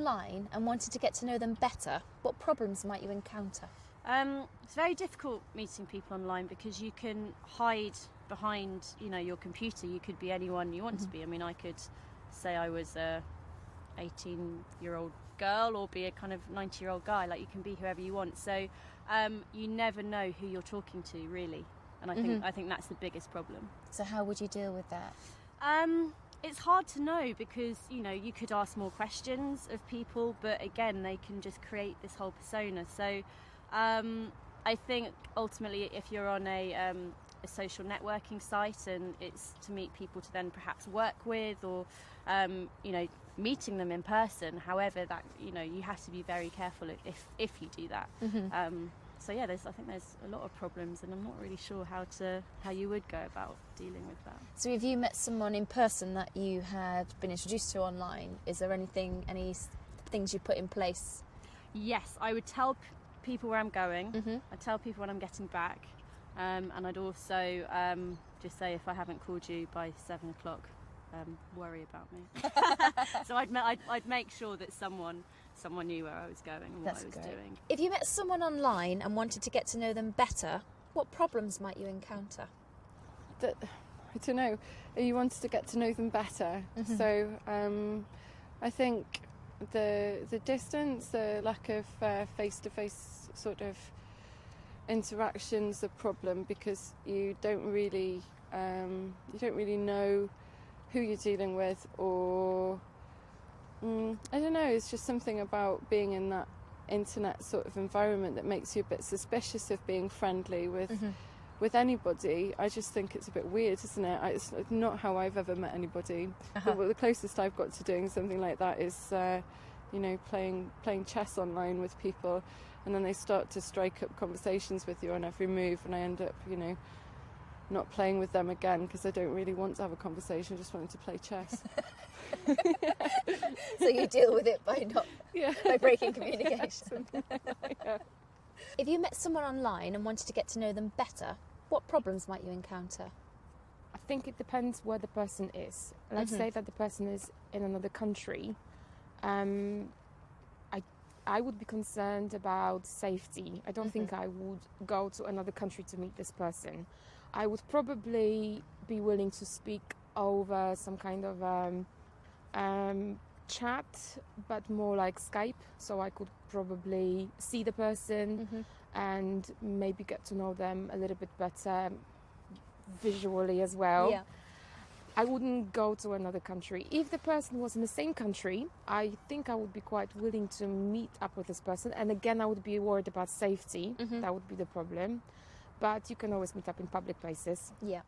online and wanted to get to know them better, what problems might you encounter? It's very difficult meeting people online because you can hide behind, your computer. You could be anyone you want to be. I mean, I could say I was a 18-year-old girl or be a kind of 90-year-old guy. Like, you can be whoever you want. So you never know who you're talking to, really. And I think that's the biggest problem. So how would you deal with that? It's hard to know because, you could ask more questions of people, but again, they can just create this whole persona. So I think ultimately if you're on a social networking site and it's to meet people to then perhaps work with or, meeting them in person, however, that, you have to be very careful if you do that. So yeah, I think there's a lot of problems, and I'm not really sure how you would go about dealing with that. So if you met someone in person that you had been introduced to online, is there any things you put in place? Yes, I would tell people where I'm going. I'd tell people when I'm getting back, and I'd also just say, if I haven't called you by 7 o'clock, worry about me. So I'd make sure that someone knew where I was going and what I was doing. If you met someone online and wanted to get to know them better, what problems might you encounter? I don't know. You wanted to get to know them better. So I think the distance, the lack of face-to-face sort of interaction's a problem because you don't really know who you're dealing with, or I don't know, it's just something about being in that internet sort of environment that makes you a bit suspicious of being friendly with anybody. I just think it's a bit weird, isn't it? It's not how I've ever met anybody. The closest I've got to doing something like that is playing chess online with people, and then they start to strike up conversations with you on every move, and I end up not playing with them again because I don't really want to have a conversation, just wanting to play chess. So you deal with it by breaking communication. Yeah. If you met someone online and wanted to get to know them better, what problems might you encounter? I think it depends where the person is. Let's say that the person is in another country. I would be concerned about safety. I don't think I would go to another country to meet this person. I would probably be willing to speak over some kind of chat, but more like Skype, so I could probably see the person and maybe get to know them a little bit better visually as well. Yeah. I wouldn't go to another country. If the person was in the same country, I think I would be quite willing to meet up with this person. And again, I would be worried about safety. That would be the problem. But you can always meet up in public places. Yeah.